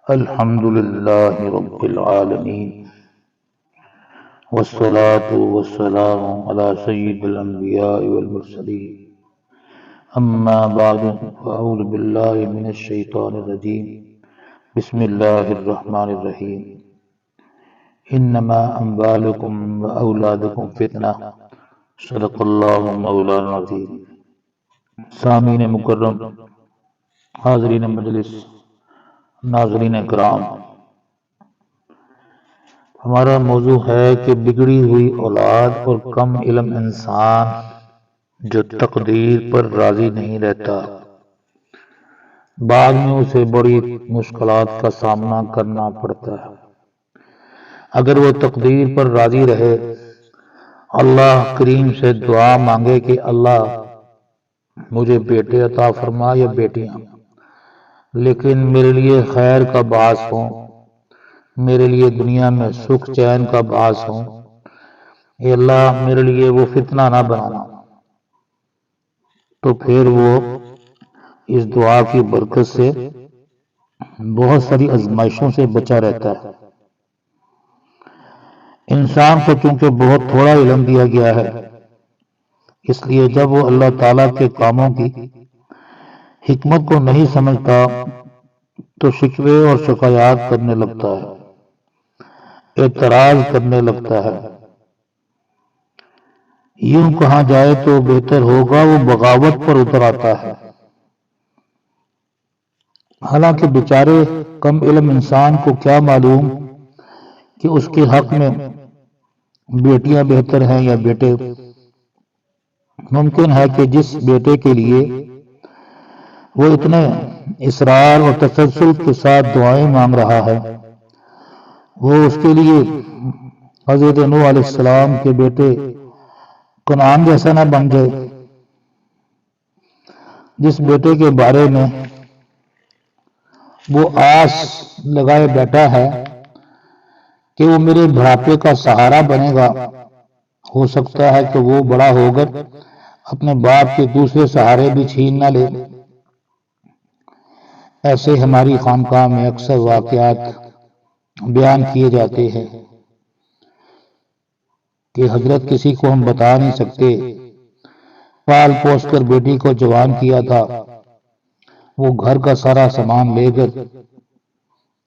الحمد للہ رب العالمین والصلاة والسلام علی سید الانبیاء والمرسلین اما بعد فاعوذ باللہ من الشیطان الرجیم بسم اللہ الرحمن الرحیم انما اموالکم واولادکم فتنہ صدق اللہ مولانا العظیم۔ سامعین مکرم، حاضرین مجلس، ناظرین کرام، ہمارا موضوع ہے کہ بگڑی ہوئی اولاد اور کم علم انسان جو تقدیر پر راضی نہیں رہتا، بعد میں اسے بڑی مشکلات کا سامنا کرنا پڑتا ہے۔ اگر وہ تقدیر پر راضی رہے، اللہ کریم سے دعا مانگے کہ اللہ مجھے بیٹے عطا فرما یا بیٹیاں، لیکن میرے لیے خیر کا باعث ہوں، میرے لیے دنیا میں سکھ چین کا باعث ہوں، اے اللہ میرے لیے وہ فتنہ نہ بنانا، تو پھر وہ اس دعا کی برکت سے بہت ساری آزمائشوں سے بچا رہتا ہے۔ انسان کو چونکہ بہت تھوڑا علم دیا گیا ہے، اس لیے جب وہ اللہ تعالیٰ کے کاموں کی حکمت کو نہیں سمجھتا تو شکوے اور شکایات کرنے لگتا ہے، اعتراض کرنے لگتا ہے۔ یوں کہا جائے تو بہتر ہوگا وہ بغاوت پر اتر آتا ہے۔ حالانکہ بیچارے کم علم انسان کو کیا معلوم کہ اس کے حق میں بیٹیاں بہتر ہیں یا بیٹے۔ ممکن ہے کہ جس بیٹے کے لیے وہ اتنے اصرار اور تسلسل کے ساتھ دعائیں مانگ رہا ہے، وہ اس کے لیے حضرت نوح علیہ السلام کے بیٹے کنعان جیسا نہ بن جائے۔ جس بیٹے کے بارے میں وہ آس لگائے بیٹھا ہے کہ وہ میرے بڑھاپے کا سہارا بنے گا، ہو سکتا ہے کہ وہ بڑا ہو کر اپنے باپ کے دوسرے سہارے بھی چھین نہ لے۔ ایسے ہماری خانقاہ میں اکثر واقعات بیان کیے جاتے ہیں کہ حضرت کسی کو ہم بتا نہیں سکتے، پال پوس کر بیٹی کو جوان کیا تھا، وہ گھر کا سارا سامان لے کر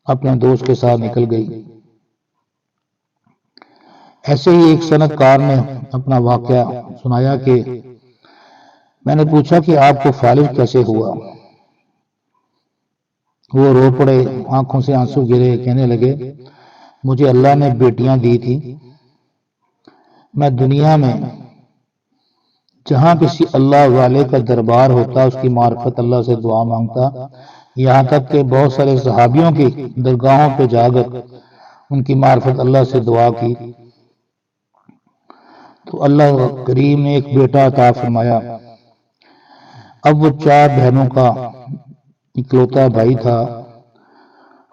اپنے دوست کے ساتھ نکل گئی۔ ایسے ہی ایک صنعت کار نے اپنا واقعہ سنایا کہ میں نے پوچھا کہ آپ کو فالج کیسے ہوا؟ وہ رو پڑے، آنکھوں سے آنسو گرے، کہنے لگے مجھے اللہ نے بیٹیاں دی تھی، میں دنیا میں جہاں کسی اللہ والے کا دربار ہوتا اس کی معرفت اللہ سے دعا مانگتا، یہاں تک کہ بہت سارے صحابیوں کی درگاہوں پہ جا کر ان کی معرفت اللہ سے دعا کی، تو اللہ کریم نے ایک بیٹا عطا فرمایا۔ اب وہ 4 بہنوں کا اکلوتا بھائی تھا۔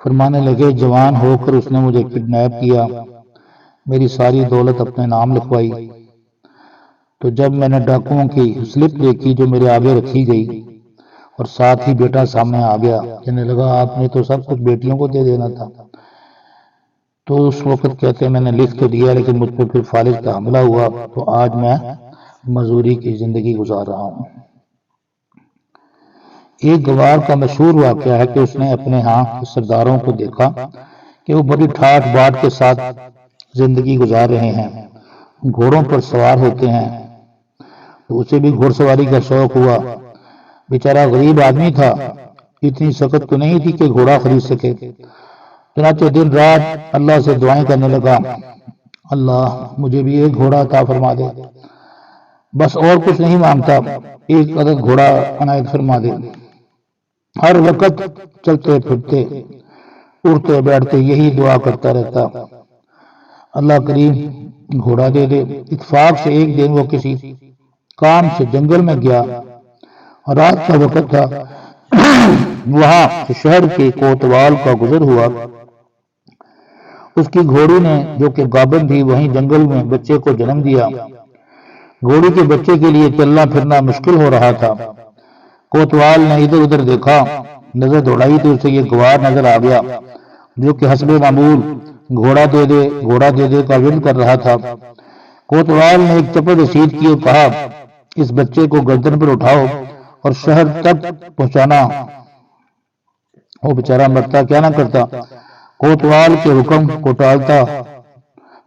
فرمانے لگے جوان ہو کر اس نے مجھے کڈنیپ کیا، میری ساری دولت اپنے نام لکھوائی، تو جب میں نے ڈاکوؤں کی سلپ دیکھی جو میرے آگے رکھی گئی اور ساتھ ہی بیٹا سامنے آ گیا، کہنے لگا آپ نے تو سب کچھ بیٹیوں کو دے دینا تھا۔ تو اس وقت کہتے ہیں میں نے لکھ تو دیا، لیکن مجھ پہ پھر فالج کا حملہ ہوا، تو آج میں مزدوری کی زندگی گزار رہا ہوں۔ ایک گوار کا مشہور واقعہ ہے کہ اس نے اپنے ہاں سرداروں کو دیکھا کہ وہ بڑی ٹھاٹ باٹ کے ساتھ زندگی گزار رہے ہیں، گھوڑوں پر سوار ہوتے ہیں، تو اسے بھی گھوڑ سواری کا شوق ہوا۔ بیچارہ غریب آدمی تھا، اتنی سخت تو نہیں تھی کہ گھوڑا خرید سکے، چنانچہ دن رات اللہ سے دعائیں کرنے لگا، اللہ مجھے بھی ایک گھوڑا عطا فرما دے، بس اور کچھ نہیں مانگتا، ایک عدد گھوڑا عنایت فرما دے۔ ہر وقت چلتے پھرتے اٹھتے بیٹھتے یہی دعا کرتا رہتا، اللہ کریم گھوڑا دے دے۔ اتفاق سے ایک دن وہ کسی کام سے جنگل میں گیا، رات کا وقت تھا، وہاں شہر کے کوتوال کا گزر ہوا، اس کی گھوڑی نے جو کہ گابن تھی وہیں جنگل میں بچے کو جنم دیا۔ گھوڑی کے بچے کے لیے چلنا پھرنا مشکل ہو رہا تھا۔ کوتوال نے ادھر ادھر دیکھا، نظر دوڑائی تو اسے یہ گوار نظر آ گیا، جو کہ حسب معمول گھوڑا دے دے کا ورد کر رہا تھا۔ کوتوال نے ایک چپڑ رسید کی اور کہا اس بچے کو گردن پر اٹھاؤ اور شہر تک پہنچانا۔ وہ بیچارہ مرتا کیا نہ کرتا، کوتوال کے حکم کو ٹالتا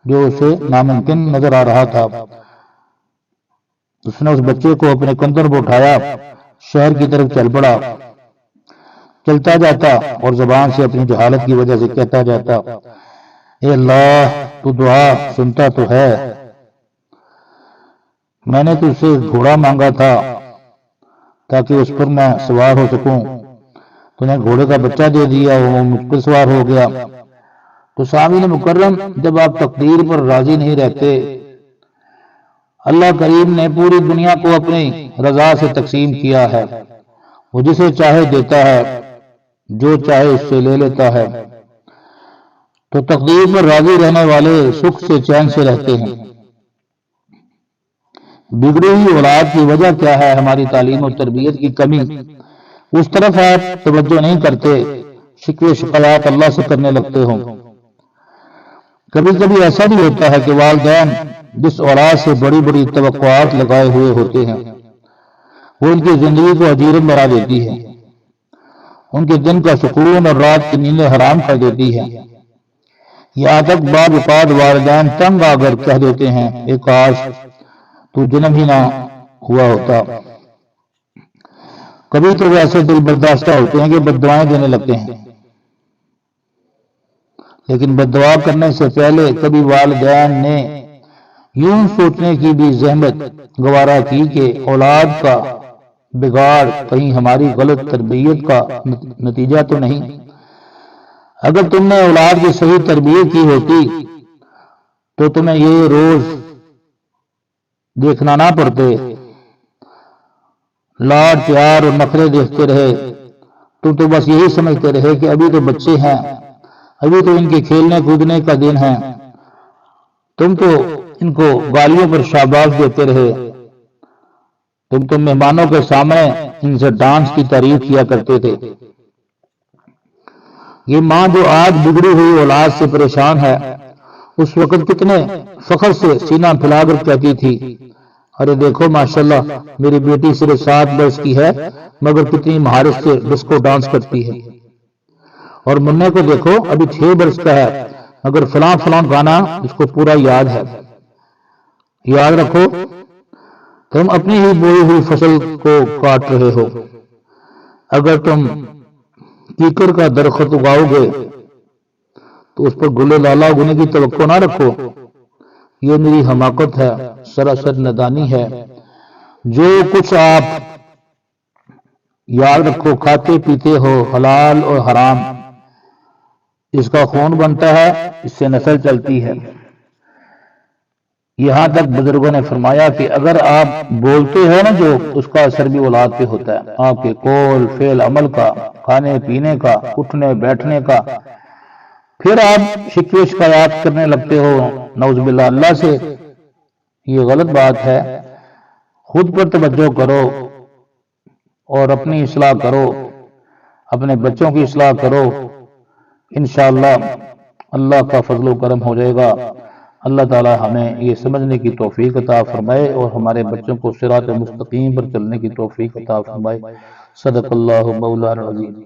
جو اسے ناممکن نظر آ رہا تھا۔ اس نے اس بچے کو اپنے کندھوں پر اٹھایا، شہر کی طرف چل پڑا۔ چلتا جاتا اور زبان سے اپنی جہالت کی وجہ سے کہتا جاتا، اے اللہ تو دعا سنتا تو ہے، میں نے تجھ سے گھوڑا مانگا تھا تاکہ اس پر میں سوار ہو سکوں، تو نے گھوڑے کا بچہ دے دیا، وہ مجھ پر سوار ہو گیا۔ تو سامعین مکرم، جب آپ تقدیر پر راضی نہیں رہتے، اللہ کریم نے پوری دنیا کو اپنی رضا سے تقسیم کیا ہے، وہ جسے چاہے دیتا ہے، جو چاہے اس سے لے لیتا ہے، تو تقدیر پر راضی رہنے والے سکھ سے چین سے رہتے ہیں۔ بگڑی ہوئی اولاد کی وجہ کیا ہے؟ ہماری تعلیم و تربیت کی کمی، اس طرف آپ توجہ نہیں کرتے، شکوے شکایات اللہ سے کرنے لگتے ہو۔ کبھی کبھی ایسا بھی ہوتا ہے کہ والدین جس اولاد سے بڑی بڑی توقعات لگائے ہوئے ہوتے ہیں، وہ ان کی زندگی کو اجیرن بنا دیتی ہے، ان کے دن کا سکون اور رات کی نیندیں حرام کر دیتی ہے۔ یہاں تک بعض اوقات والدین تنگ آ کر کہہ دیتے ہیں، اے کاش تو جنم ہی نہ ہوا ہوتا۔ کبھی تو ویسے دل برداشتہ ہوتے ہیں کہ بد دعائیں دینے لگتے ہیں، لیکن بد دعا کرنے سے پہلے کبھی والدین نے یوں سوچنے کی بھی زحمت گوارا کی کہ اولاد کا بگاڑ کہیں ہماری غلط تربیت کا نتیجہ تو نہیں۔ اگر تم نے اولاد کی صحیح تربیت کی ہوتی تو تمہیں یہ روز دیکھنا نہ پڑتے، لاڈ پیار اور نخرے دیکھتے رہے، تم تو بس یہی سمجھتے رہے کہ ابھی تو بچے ہیں، ابھی تو ان کے کھیلنے کودنے کا دن ہے، تم تو ان کو گالیوں پر شاباش دیتے رہے، تم تو مہمانوں کے سامنے ان سے ڈانس کی تعریف کیا کرتے تھے۔ یہ ماں جو آج بگڑی ہوئی اولاد سے پریشان ہے، اس وقت کتنے فخر سے سینہ پھیلا کر کہتی تھی، ارے دیکھو ماشاءاللہ میری بیٹی صرف 7 برس کی ہے مگر کتنی مہارت سے ڈسکو ڈانس کرتی ہے، اور منع کو دیکھو ابھی 6 برس کا ہے مگر فلاں فلاں گانا اس کو پورا یاد ہے۔ یاد رکھو تم اپنی ہی بوئی ہوئی فصل کو کاٹ رہے ہو۔ اگر تم کیکر کا درخت اگاؤ گے تو اس پر گلے لالا اگنے کی توقع نہ رکھو، یہ میری حماقت ہے، سراسر نادانی ہے۔ جو کچھ آپ یاد رکھو کھاتے پیتے ہو حلال اور حرام، اس کا خون بنتا ہے، اس سے نسل چلتی ہے۔ یہاں تک بزرگوں نے فرمایا کہ اگر آپ بولتے ہیں نا جو اس کا اثر بھی اولاد پہ ہوتا ہے، آپ کے قول فعل عمل کا، کھانے پینے کا، اٹھنے بیٹھنے کا، پھر آپ شکوے شکایات کرنے لگتے ہو نعوذ باللہ اللہ سے، یہ غلط بات ہے۔ خود پر توجہ کرو اور اپنی اصلاح کرو، اپنے بچوں کی اصلاح کرو، انشاءاللہ اللہ کا فضل و کرم ہو جائے گا۔ اللہ تعالی ہمیں یہ سمجھنے کی توفیق عطا فرمائے اور ہمارے بچوں کو صراط مستقیم پر چلنے کی توفیق عطا فرمائے۔ صدق اللہ مولانا العظیم۔